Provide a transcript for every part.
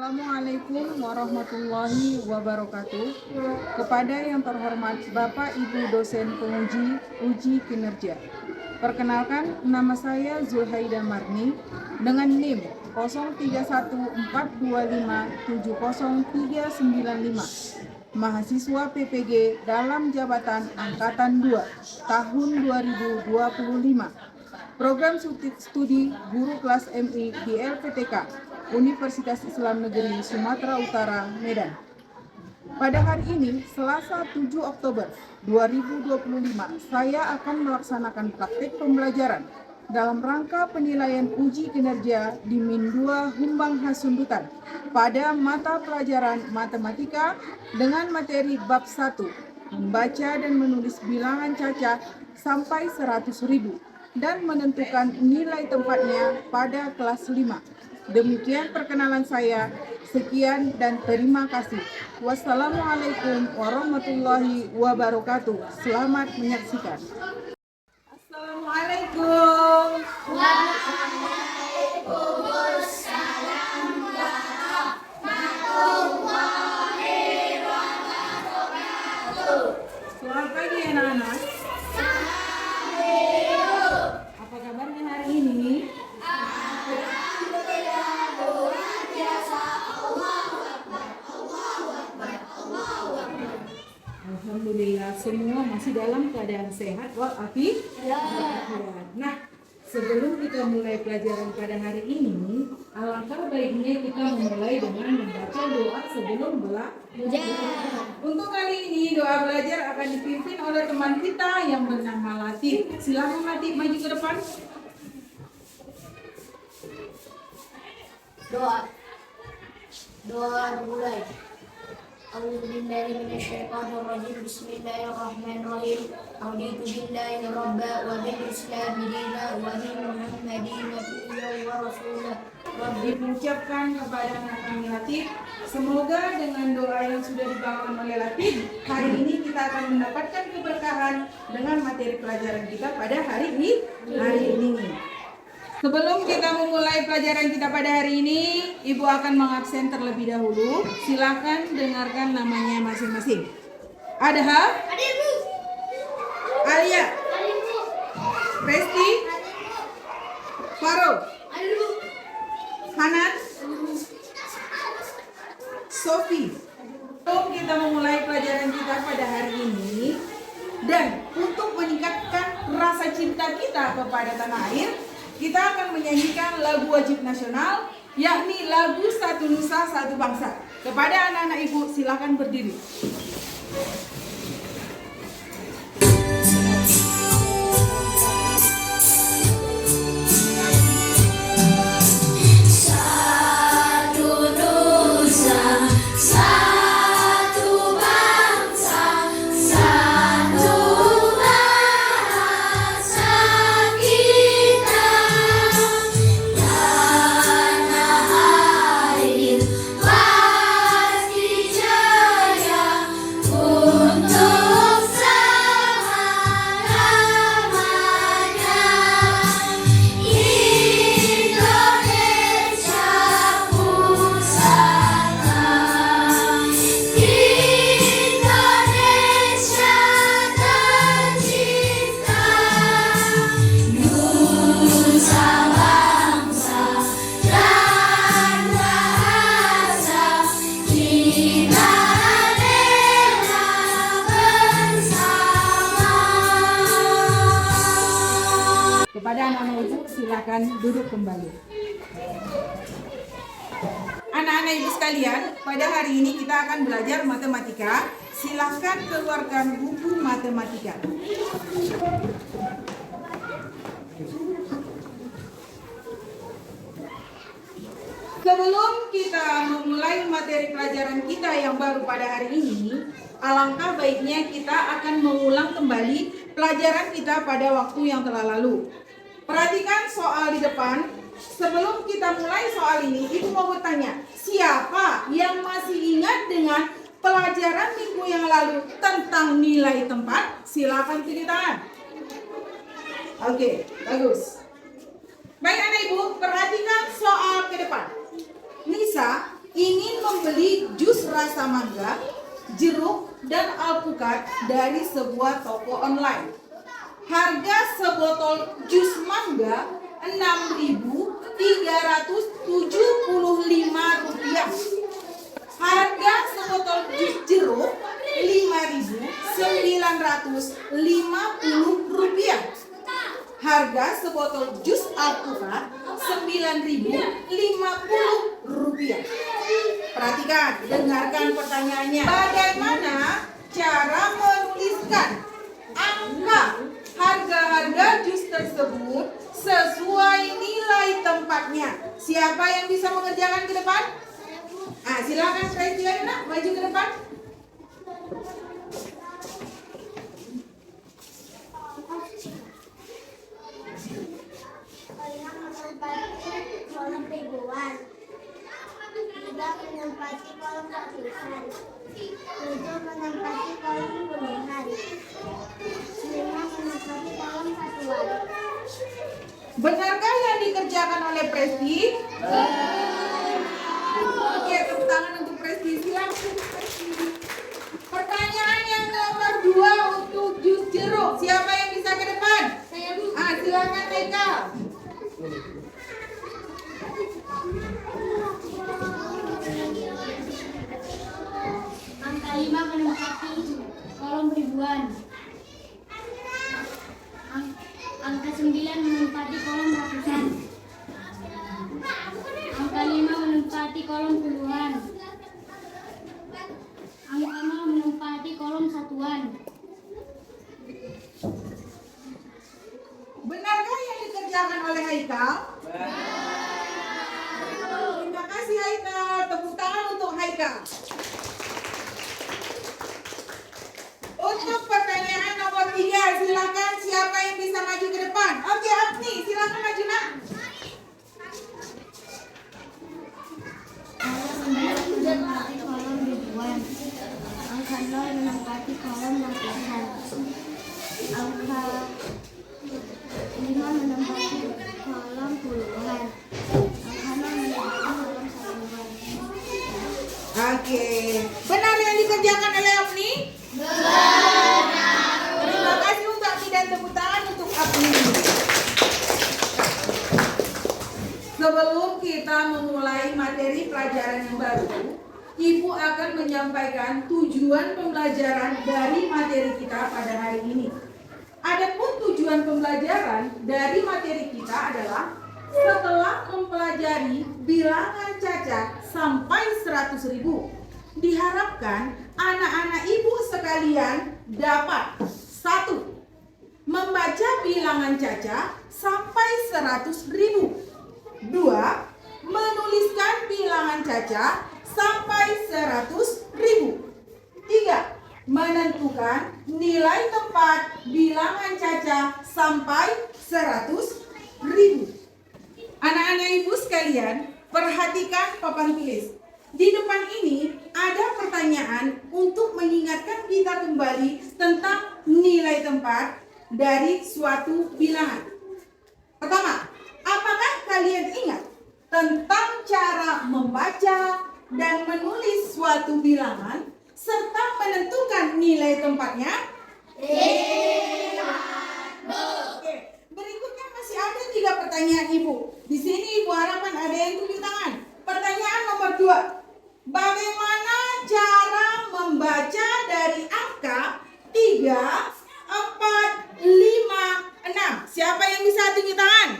Assalamualaikum warahmatullahi wabarakatuh. Kepada yang terhormat Bapak Ibu dosen penguji uji kinerja. Perkenalkan, nama saya Zulhaida Marni dengan NIM 0314257039, mahasiswa PPG dalam jabatan Angkatan 2 tahun 2025. Program studi guru kelas MI di LPTK Universitas Islam Negeri Sumatera Utara, Medan. Pada hari ini, Selasa 7 Oktober 2025, saya akan melaksanakan praktik pembelajaran dalam rangka penilaian uji kinerja di Min 2 Humbang Hasundutan pada mata pelajaran matematika dengan materi bab 1, membaca dan menulis bilangan caca sampai 100.000 dan menentukan nilai tempatnya pada kelas 5. Demikian perkenalan saya. Sekian dan terima kasih. Wassalamualaikum warahmatullahi wabarakatuh. Selamat menyaksikan. Assalamualaikum. Waalaikumsalam warahmatullahi wabarakatuh. Selamat pagi anak-anak. Apa kabarnya hari ini? Alhamdulillah semua masih dalam keadaan sehat walafiat. Nah, sebelum kita mulai pelajaran pada hari ini, alangkah baiknya kita memulai dengan membaca doa sebelum belajar. Untuk kali ini doa belajar akan dipimpin oleh teman kita yang bernama Latif. Silakan Latif maju ke depan. Doa mulai. A'udzubillahi minasyaitonirrajim. Bismillahirrahmanirrahim. A'udzu billahi rabba wa bil islam dina wa bi muhammadin nabiyyan wa rasulah. Diucapkan kepada anak kami Latif, semoga dengan doa yang sudah dibawakan oleh Latif, hari ini kita akan mendapatkan keberkahan dengan materi pelajaran kita pada hari ini. Sebelum kita memulai pelajaran kita pada hari ini, Ibu akan mengabsen terlebih dahulu. Silakan dengarkan namanya masing-masing. Adha, Alia, Resti, Faro, Hanan, Sofi. Sebelum kita memulai pelajaran kita pada hari ini, dan untuk meningkatkan rasa cinta kita kepada tanah air, kita akan menyanyikan lagu wajib nasional, yakni lagu Satu Nusa Satu Bangsa. Kepada anak-anak Ibu, silakan berdiri. Kepada anak-anak Ibu, silakan duduk kembali. Anak-anak Ibu sekalian, pada hari ini kita akan belajar matematika. Silakan keluarkan buku matematika. Sebelum kita memulai materi pelajaran kita yang baru pada hari ini, alangkah baiknya kita akan mengulang kembali pelajaran kita pada waktu yang telah lalu. Perhatikan soal di depan. Sebelum kita mulai soal ini, Ibu mau bertanya, siapa yang masih ingat dengan pelajaran minggu yang lalu tentang nilai tempat? Silakan pilih tangan. Oke, bagus. Baik anak Ibu, perhatikan soal ke depan. Nisa ingin membeli jus rasa mangga, jeruk, dan alpukat dari sebuah toko online. Harga sebotol jus mangga Rp6.375. Harga sebotol jus jeruk Rp5.950. Harga sebotol jus alpukat Rp9.050. Perhatikan, dengarkan pertanyaannya. Bagaimana cara menuliskan angka harga-harga jus tersebut sesuai nilai tempatnya? Siapa yang bisa mengerjakan ke depan? Silakan Presti Ayuna maju ke depan. Kolom ribuan, 3 menempati kolom ratusan, 7 menempati kolom puluhan, 5 menempati kolom satuan. Benarkah yang dikerjakan oleh Presti? Oke, tepuk tangan untuk Presti. Silakan Presti. Pertanyaan yang nomor 2 untuk jus jeruk. Siapa yang bisa ke depan? Saya Bu. Silakan Eka. Angka 5 menempati kolom ribuan. Angka 9 menempati kolom ratusan. Angka 5 menempati kolom puluhan. Angka 0 menempati kolom satuan. Benarkah yang dikerjakan oleh Haikal? Terima kasih Haikal. Tepuk tangan untuk Haikal. Untuk pertanyaan nomor 3, silakan siapa yang bisa maju ke depan? Oke, Agni, silakan maju nak. Angka 9 menempati kolom ribuan. Angka 0 menempati kolom ratusan. Angka 5 menempati kolom puluhan. Angka 0 menempati kolom satuan. Oke, benar yang dikerjakan oleh Agni? Benar. Terima kasih untuk Agni dan tepuk tangan untuk Agni. Sebelum kita memulai materi pelajaran yang baru, Ibu akan menyampaikan tujuan pembelajaran dari materi kita pada hari ini. Adapun tujuan pembelajaran dari materi kita adalah setelah mempelajari bilangan cacat sampai 100.000, diharapkan anak-anak ibu sekalian dapat 1. Membaca bilangan cacat sampai 100.000. 2. Menuliskan bilangan cacat sampai 100.000. 3. Menentukan nilai tempat bilangan cacat sampai 100.000. Anak-anak ibu sekalian, perhatikan papan tulis. Di depan ini ada pertanyaan untuk mengingatkan kita kembali tentang nilai tempat dari suatu bilangan. Pertama, apakah kalian ingat tentang cara membaca dan menulis suatu bilangan serta menentukan nilai tempatnya? Oke, berikutnya masih ada 3 pertanyaan Ibu. Di sini Ibu harapkan ada yang tulis tangan. Pertanyaan nomor 2. Bagaimana cara membaca dari angka 3, 4, 5, 6? Siapa yang bisa tunjuk tangan?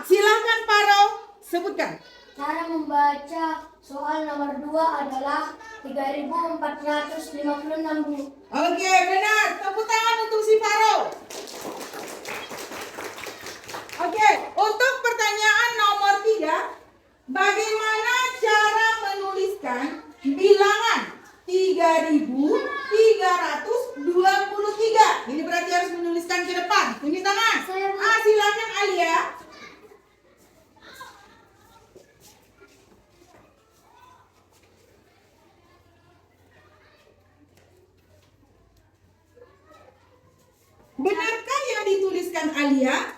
Silakan Paro, sebutkan. Cara membaca soal nomor 2 adalah 3.456, Bu. Oke, benar. Tepuk tangan untuk si Paro. Oke, untuk pertanyaan nomor 3, bagaimana cara menuliskan bilangan 3.323? Ini berarti harus menuliskan ke depan. Tunjuk tangan. Silakan Alia. Benarkah yang dituliskan Alia?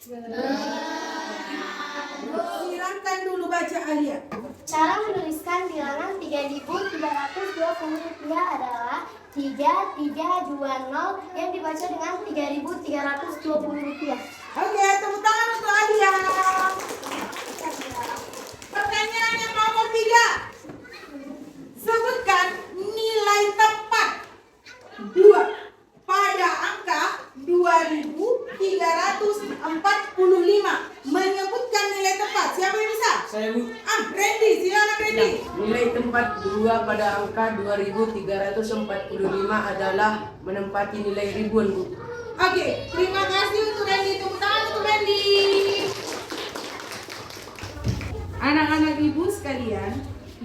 Benar. Silakan dulu baca Alia. Cara menuliskan bilangan 3.320 rupiah adalah 3320 yang dibaca dengan 3.320 rupiah. Oke, tepuk tangan untuk Adia. Pertanyaan yang nomor 3. Sebutkan nilai tepat 2 pada angka 2.345. Menyebutkan nilai tepat. Siapa yang bisa? Saya, Bu. Randy, silakan Randy. Nilai tempat 2 pada angka 2345 adalah menempati nilai ribuan, Bu. Oke, terima kasih untuk Randy. Tepuk tangan untuk Randy. Anak-anak ibu sekalian,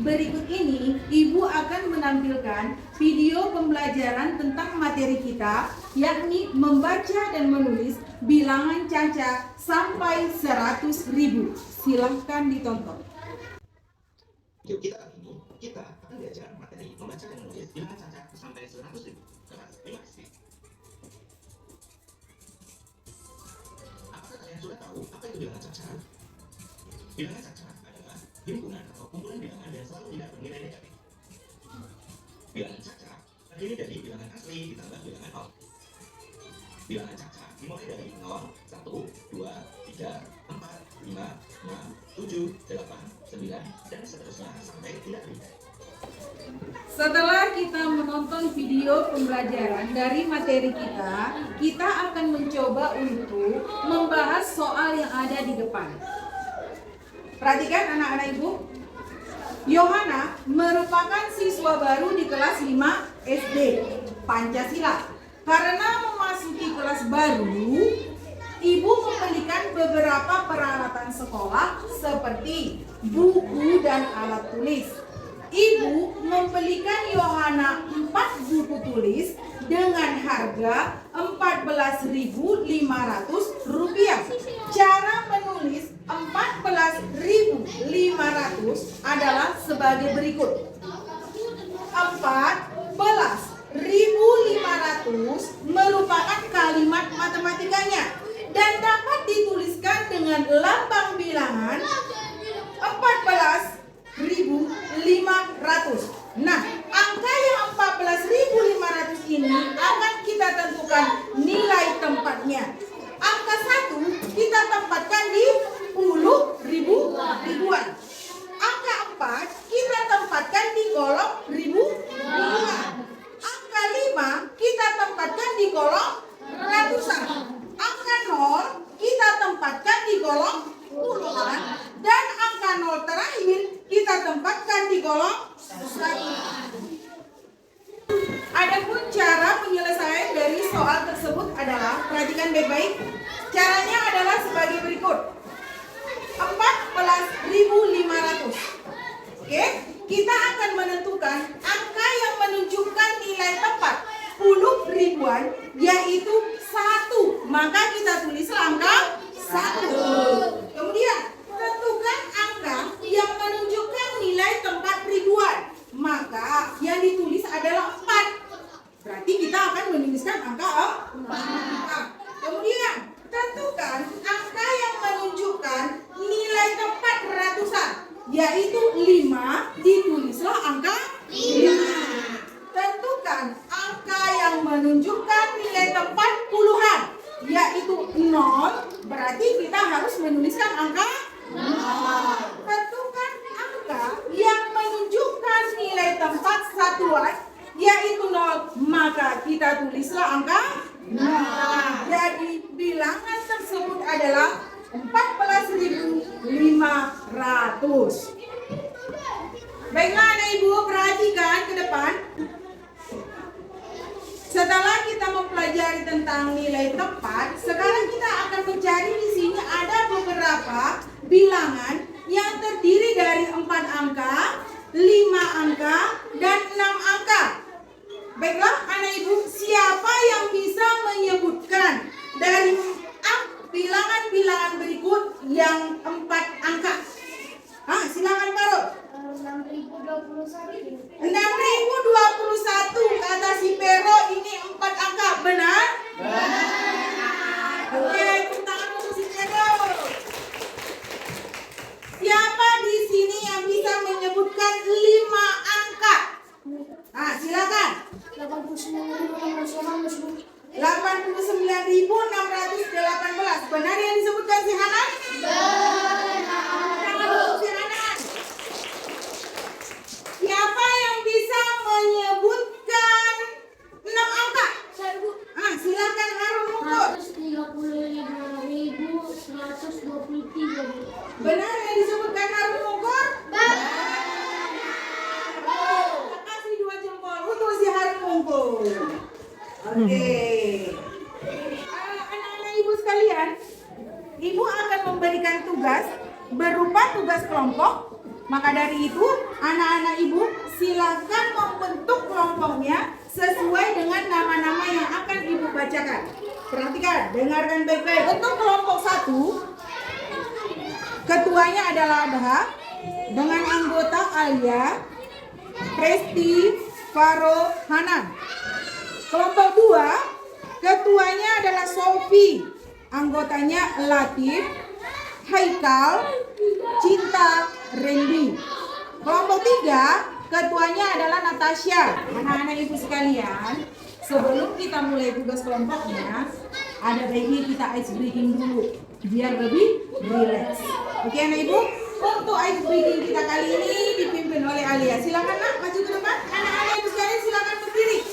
berikut ini ibu akan menampilkan video pembelajaran tentang materi kita, yakni membaca dan menulis bilangan caca sampai 100.000. Silahkan ditonton. Yuk kita akan belajar materi membaca dan menulis bilangan caca sampai 100.000. Terima kasih. Apakah kalian sudah tahu apa itu bilangan caca? Bilangan caca adalah himpunan atau kumpulan bilangan yang selalu tidak bernilai negatif. Bilangan caca terdiri dari bilangan asli ditambah bilangan odd. Bilangan caca dimulai dari 0, 1, 2, 3, 4, 5, 6, 7, 8, 9, dan seterusnya sampai tidak ada. Setelah kita menonton video pembelajaran dari materi kita akan mencoba untuk membahas soal yang ada di depan. Perhatikan anak-anak ibu. Yohana merupakan siswa baru di kelas 5 SD Pancasila. Karena memasuki kelas baru, ibu membelikan beberapa peralatan sekolah seperti buku dan alat tulis. Ibu membelikan Yohana 4 buku tulis dengan harga Rp14.500. Cara menulis Rp14.500 adalah sebagai berikut. 14.500 merupakan kalimat matematikanya dan dapat dituliskan dengan lambang bilangan 14.500. Nah, angka yang 14.500 ini akan kita tentukan nilai tempatnya. Angka 1 kita tempatkan di ribuan. Angka 4 kita tempatkan di kolom ribuan. Angka 5 kita tempatkan di kolom ratusan. Angka 0 kita tempatkan di kolom puluhan. Dan angka 0 terakhir kita tempatkan di kolom 100. Adapun cara penyelesaian dari soal tersebut adalah, perhatikan baik-baik. Caranya adalah sebagai berikut. 14.500. Oke, kita akan menentukan angka yang menunjukkan nilai tepat 10 ribuan, yaitu 1. Maka kita tulislah angka 1. Kemudian tentukan angka yang menunjukkan nilai tempat ribuan, maka yang ditulis adalah 4. Berarti kita akan menuliskan angka 4. Kemudian tentukan angka yang menunjukkan nilai tempat ratusan, yaitu 5. Ditulislah angka 5. Tentukan angka yang menunjukkan nilai tempat puluhan, yaitu 0. Berarti kita harus menuliskan angka 0. Tentukan angka yang menunjukkan nilai tempat satuan, yaitu 0. Maka kita tulislah angka 0. Jadi bilangan tersebut adalah 14.500. Baiklah anak ibu, perhatikan ke depan. Setelah kita mempelajari tentang nilai tepat, sekarang kita akan mencari di sini ada beberapa bilangan yang terdiri dari 4 angka, 5 angka, dan 6 angka. Baiklah anak ibu, siapa yang bisa menyebutkan dari bilangan-bilangan berikut yang 4 angka? Silakan Farul. 6.021. 6.021 kata si Pero, ini 4 angka, benar? Oke, tepuk tangan untuk si Pero. Siapa di sini yang bisa menyebutkan Oke. Anak-anak ibu sekalian, ibu akan memberikan tugas berupa tugas kelompok. Maka dari itu, anak-anak ibu silakan membentuk kelompoknya sesuai dengan nama-nama yang akan ibu bacakan. Perhatikan, dengarkan baik-baik. Untuk kelompok 1, ketuanya adalah Adha dengan anggota Alia, Presti, Faro, Hanan. Kelompok 2, ketuanya adalah Sofi, anggotanya Latif, Haikal, Cinta, Randy. Kelompok 3, ketuanya adalah Natasha. Anak-anak ibu sekalian, sebelum kita mulai tugas kelompoknya, ada baiknya kita ice breaking dulu biar lebih rileks. Oke anak ibu, untuk ice breaking kita kali ini dipimpin oleh Alia. Silakan nak maju ke depan. Anak-anak ibu sekalian silakan berdiri.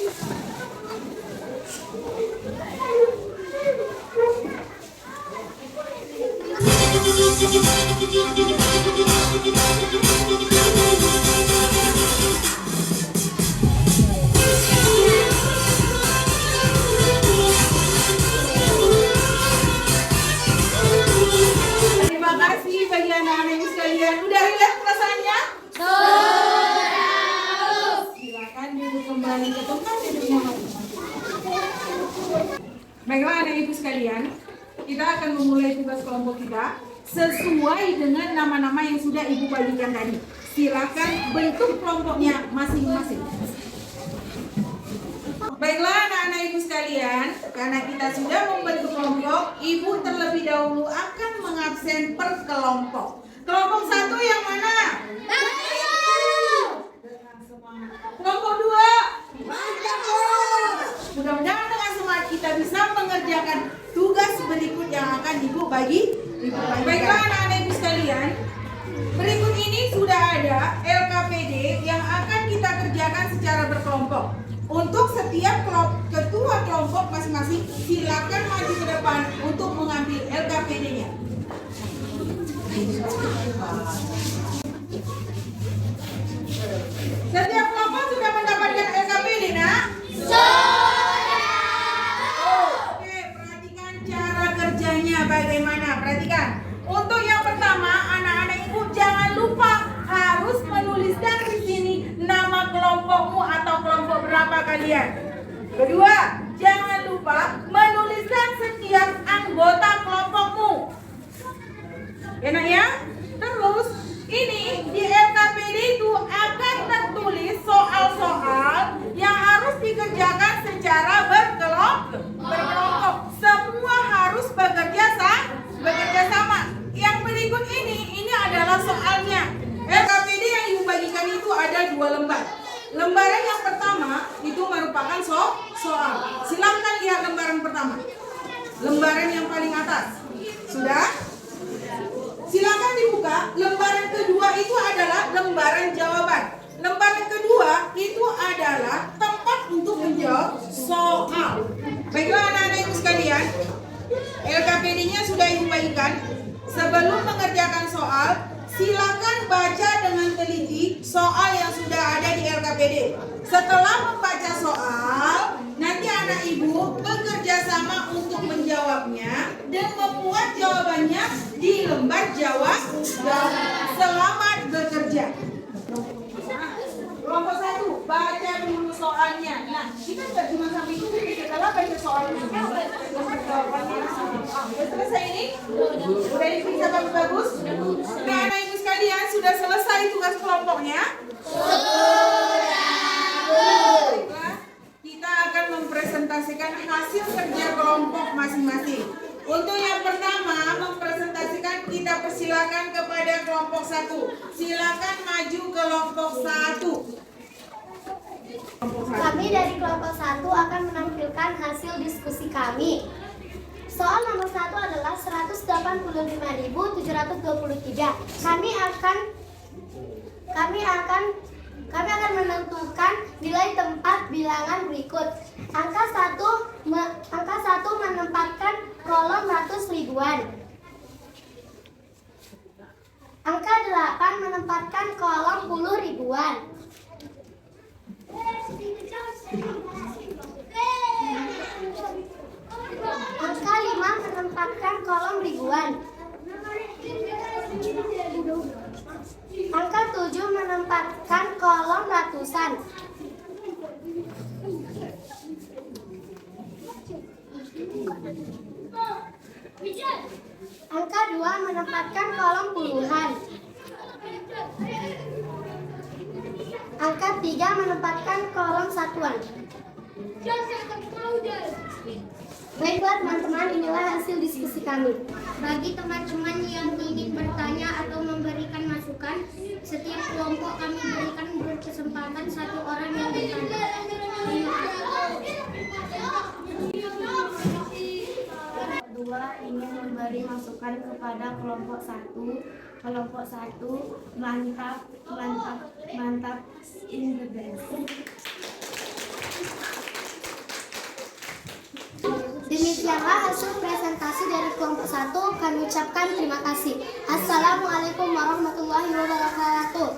Terima kasih bagi anak-anak ibu sekalian. Udah rileks perasaannya? Silakan duduk kembali ke tempat duduknya masing-masing. Baiklah anak ibu sekalian, kita akan memulai tugas kelompok kita sesuai dengan nama-nama yang sudah ibu bagikan tadi. Silakan bentuk kelompoknya masing-masing. Baiklah anak-anak ibu sekalian, karena kita sudah membentuk kelompok, ibu terlebih dahulu akan mengabsen per kelompok. Kelompok 1 yang mana? Dengan semangat. Kelompok 2? Mudah-mudahan dengan semangat kita bisa mengerjakan tugas berikut yang akan ibu bagi. Baiklah anak-anak ibu sekalian, berikut ini sudah ada LKPD yang akan kita kerjakan secara berkelompok. Untuk setiap ketua kelompok masing-masing, silakan maju ke depan untuk mengambil LKPD-nya. Setiap kelompok sudah mendapatkan LKPD, nak? Oke, perhatikan cara kerjanya bagaimana. Perhatikan. Untuk yang pertama, anak-anak ibu jangan lupa harus menuliskan di sini nama kelompokmu atau kelompok berapa kalian. Kedua, jangan lupa menuliskan setiap anggota kelompokmu. Enak ya? Terus, ini di LKPD itu akan tertulis soal-soal yang harus dikerjakan secara berkelompok. Semua harus bekerja sama. Yang berikut ini adalah soalnya. LKPD yang ibu bagikan itu ada 2 lembar. Lembaran yang pertama itu merupakan soal. Silakan lihat lembaran pertama. Lembaran yang paling atas. Sudah? Silakan dibuka. Lembaran kedua itu adalah lembaran jawaban. Lembaran kedua itu adalah tempat untuk menjawab soal. Baiklah anak-anak ibu sekalian, LKPD-nya sudah ibu bagikan. Sebelum mengerjakan soal, silakan baca dengan teliti soal yang sudah ada di LKPD. Setelah membaca soal, nanti anak ibu bekerja sama untuk menjawabnya dan membuat jawabannya di lembar jawab. Selamat bekerja. Kelompok 1, baca dulu soalnya. Nah, kita nggak cuma sampai itu, setelah baca soalnya lembar jawabannya. Udah selesai ini? Udah diperiksa bagus-bagus? Nah, anak ibu sekalian, sudah selesai tugas kelompoknya? Baiklah, kita akan mempresentasikan hasil kerja kelompok masing-masing. Untuk yang pertama, mempresentasikan, kita persilakan kepada kelompok 1. Silakan maju ke kelompok 1. Kami dari kelompok 1 akan menampilkan hasil diskusi kami. Soal nomor 1 adalah 185.723. Kami akan menentukan nilai tempat bilangan berikut. Angka 1 menempatkan kolom ratus ribuan. Angka 8 menempatkan kolom puluh ribuan. ratusan. Angka 2 menempatkan kolom puluhan. Angka 3 menempatkan kolom satuan. Baiklah teman-teman, inilah hasil diskusi kami. Bagi teman-teman yang ingin bertanya atau memberikan masukan, setiap kelompok kami berikan berkesempatan satu orang yang bertanya. Kedua, ingin memberi masukan kepada kelompok satu. Kelompok satu, mantap, in the best. Demikianlah hasil presentasi dari kelompok 1. Kami ucapkan terima kasih. Assalamualaikum warahmatullahi wabarakatuh.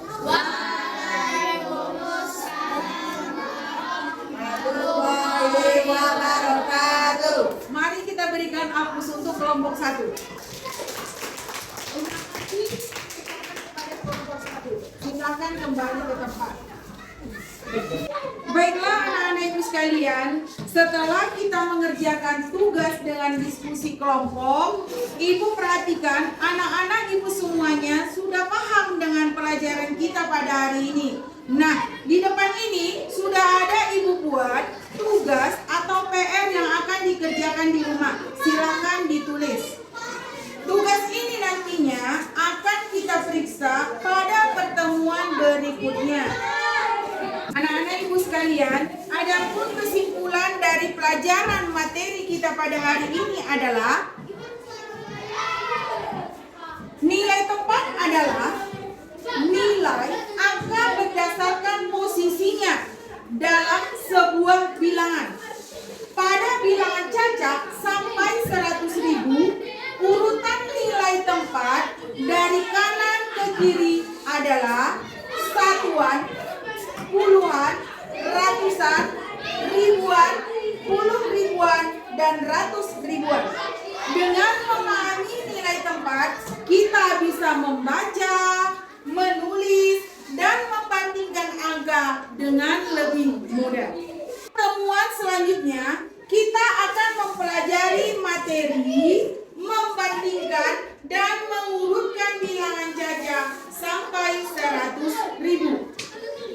Mari kita berikan aplaus untuk kelompok 1. Silakan kembali ke tempat. Baiklah anak-anak ibu sekalian, setelah kita mengerjakan tugas dengan diskusi kelompok, ibu perhatikan anak-anak ibu semuanya sudah paham dengan pelajaran kita pada hari ini. Nah, di depan ini sudah ada ibu buat tugas atau PR yang akan dikerjakan di rumah. Silakan ditulis. Tugas ini nantinya akan kita periksa pada pertemuan berikutnya. Anak-anak ibu sekalian, adapun kesimpulan dari pelajaran materi kita pada hari ini adalah nilai tepat adalah nilai angka berdasarkan posisinya dalam sebuah bilangan. Pada bilangan cacat sampai 100.000, urutan nilai tempat dari kanan ke kiri adalah satuan, puluhan, ratusan, ribuan, puluh ribuan, dan ratus ribuan. Dengan memahami nilai tempat, kita bisa membaca, menulis, dan membandingkan angka dengan lebih mudah. Pertemuan selanjutnya, kita akan mempelajari materi, membandingkan, dan mengurutkan bilangan jajak sampai 100.000.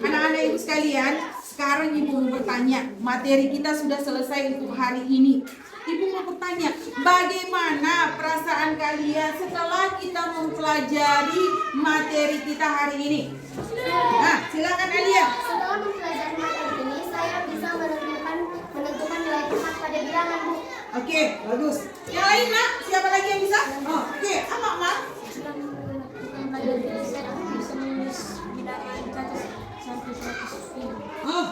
Anak-anak ibu sekalian, sekarang ibu mau bertanya, materi kita sudah selesai untuk hari ini. Ibu mau bertanya, bagaimana perasaan kalian setelah kita mempelajari materi kita hari ini? Nah, silakan Alia. Setelah mempelajari materi ini, saya bisa menentukan nilai tempat pada bilangan, Bu. Oke, bagus. Yang lain nak, siapa lagi yang bisa? Oh, oke, Amak, Mak. Oh,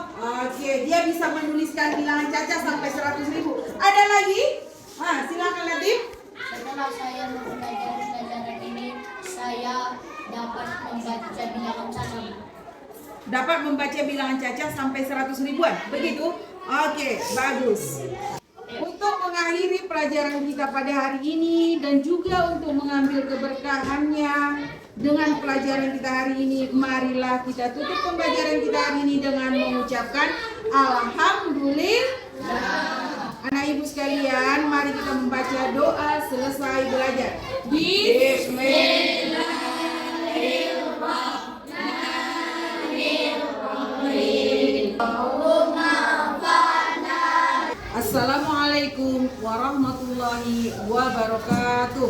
oke, dia bisa menuliskan bilangan cacat sampai 100.000. Ada lagi? Nah, silakan Latif. Setelah saya mempelajari pelajaran ini, saya dapat membaca bilangan cacat. Dapat membaca bilangan cacat sampai 100.000-an, begitu? Oke, bagus. Untuk mengakhiri pelajaran kita pada hari ini dan juga untuk mengambil keberkahannya dengan pelajaran kita hari ini, marilah kita tutup pembelajaran kita hari ini dengan mengucapkan Alhamdulillah. Anak ibu sekalian, mari kita membaca doa selesai belajar. Assalamualaikum warahmatullahi wabarakatuh.